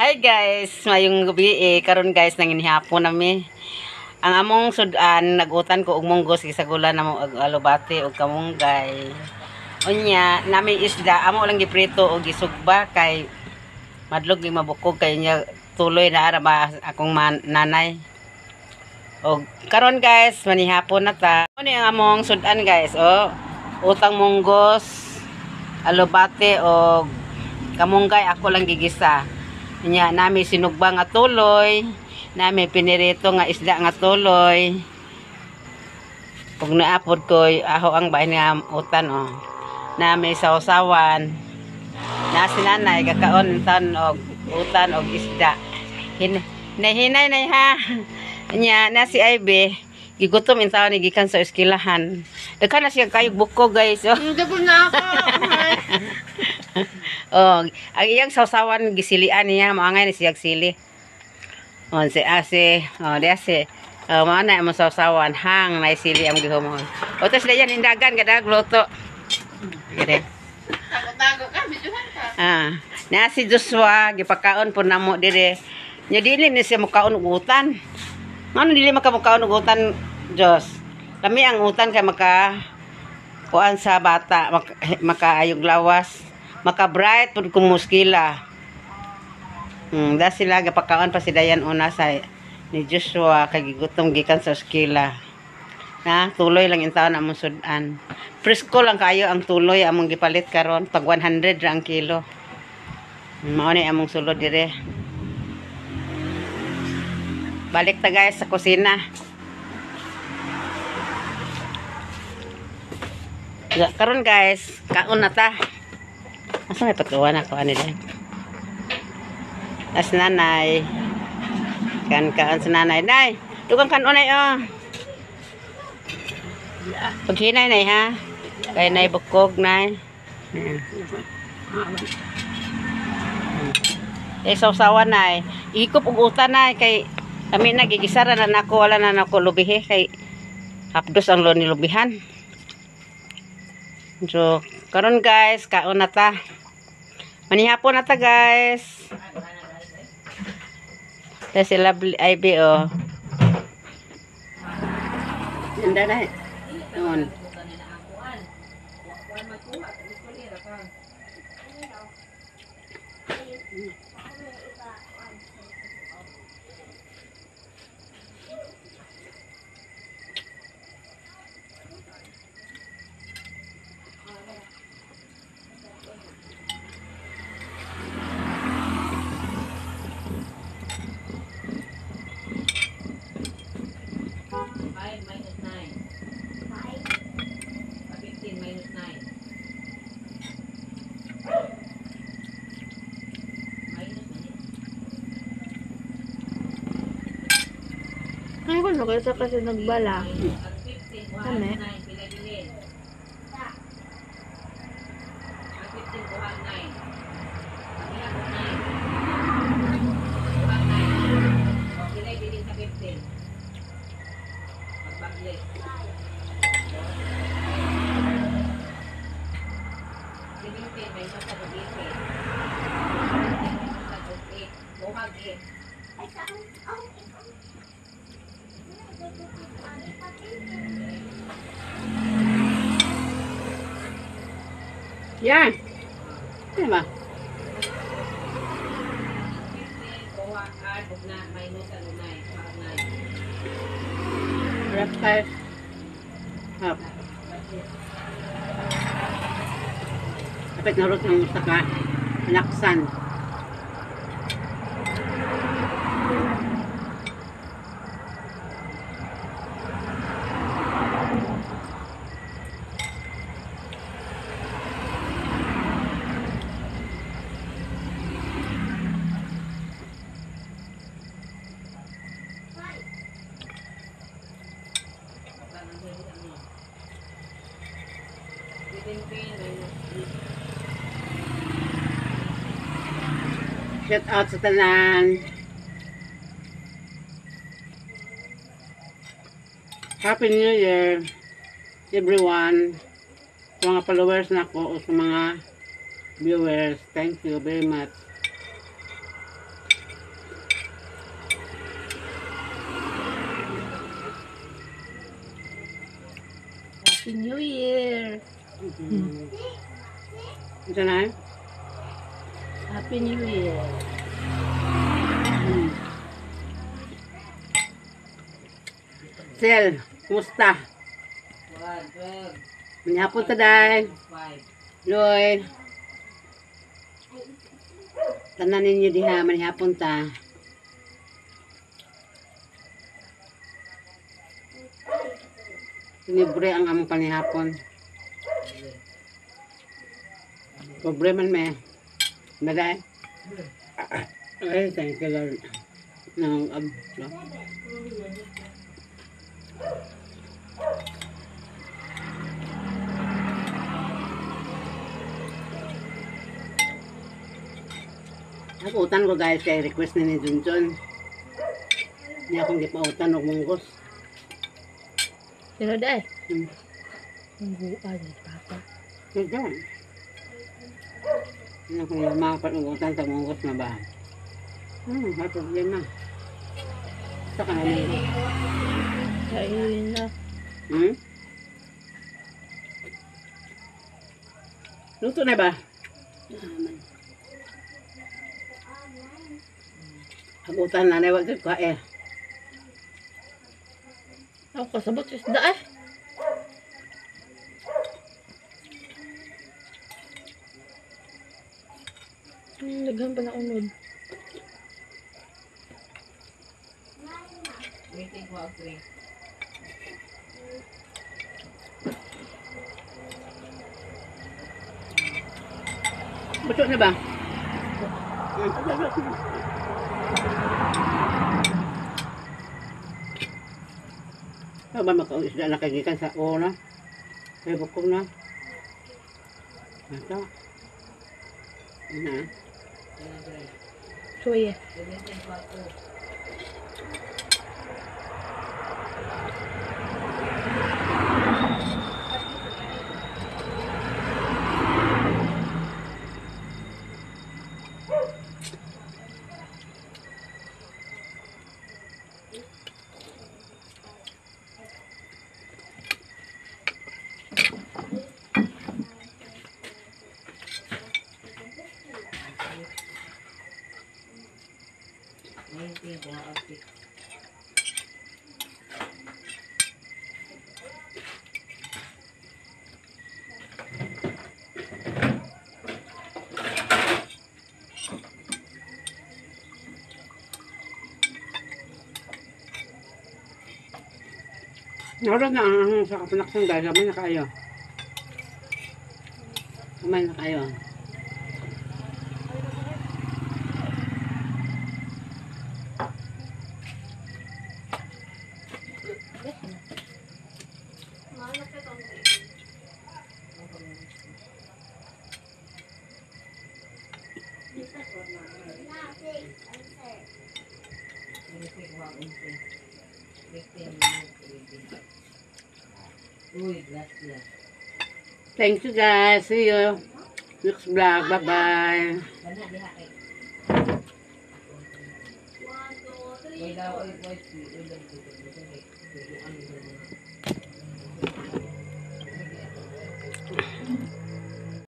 Hi guys, mayong gabi karon guys nang inihapon nami. Ang among sudan nagutan ko og munggos gisagulan namo og alubate og kamunggay. Unya nami isda amo lang giprito og gisugba kay madlog gi mabukog kay nya tuloy na ara ba akong nanay. Og karon guys manihapon na ta. Ano ang among sudan guys, oh. Utang munggos, alubate og kamunggay ako lang gigisa. Nya nami sinugba nga tuloy, nami pinirito nga isda nga tuloy. Kung naapod ko aho ang bahay nga utan oh. Nami sawsawan. Na sinanay kakaon tan og utan og isda. Hinay na ha. Nya na si Ivy gigutom in taon ni gikan sa eskwelahan. Daghan na siya kayog buko guys. Oh. Hindi po na ako. Oh, ang iyang sawsawan gisilian niya, maangay ni siyag sili. Oh, si ase, oh, di ase. Oh, mana mo sawsawan hang na sili ang gihomon. O tas dayan indagan gadag luto. Gede. Tago-tago ka, biduhan ka. Na si Joshua gipakaon po namo dire. Nya dili ni siya mukaon og utan. Ngano dili makamukaon og utan, Jos? Kami ang utan kay maka kuan sa bata, makaayog lawas. Maka-bright pud kung muskila. Da sila gapakaon pa si Dayan una sa ni Joshua kay gigutom gikan sa skila. Na tuloy lang intaon among sudan. Fresco lang kayo ang tuloy among gipalit karon pag 100 ra ang kilo. Mao ni among sulod dire. Balik ta guys sa kusina. Karon guys, kaon na ta. Asa may patuwan ako ano din. As nanay. Kan sa nanay. Nay, dugang kan unay oh. Paghinay nay ha. Kay nay bukog nay. Sawsawan nay. Ikop og utan nay kay kami nagigisara na nako wala na nako lubihe kay hapdos ang nilubihan. So, karon guys, kaon na ta. Manihapon na ta guys. Ito si Lovely Ivy oh. Ganda na eh. Noon. Ay, kung nakita kasi nagbala. Kami. Yan. Ano ba? Breakfast. Hap. Dapat narot ng mustaka. Laksan. Shout out sa tanan. Happy New Year everyone. Sa mga followers na ko o sa mga viewers, thank you very much. Happy New Year! Ito na. Happy New Year! Sel, kumusta? Manihapon ta, day. Loy. Tanan ninyo diha, manihapon ta. Libre ang among panihapon. Pobre man me. Naday. Ay, thank you Lord. Nang Nakutan ko guys kay request ni Junjun. Niya akong gipautan og munggos. Sino day? Hmm. Ang buwan ni Papa. Ito. Ano ko yung mga panugutan sa munggos na ba? May problema. Sa kanila. Kainin na. Luto na ba? Abutan na na wag ka eh. Ako kasabot sa isda eh. Laghan pa na unod. Buto na ba? Ano ba makaisda na kagikan sa una? May bukong na. Ito. Na. Suya. Naroon na ang sa kapanaksan guys. Kamay na kayo. Kamay na kayo. Thank you guys. See you next vlog. Bye-bye.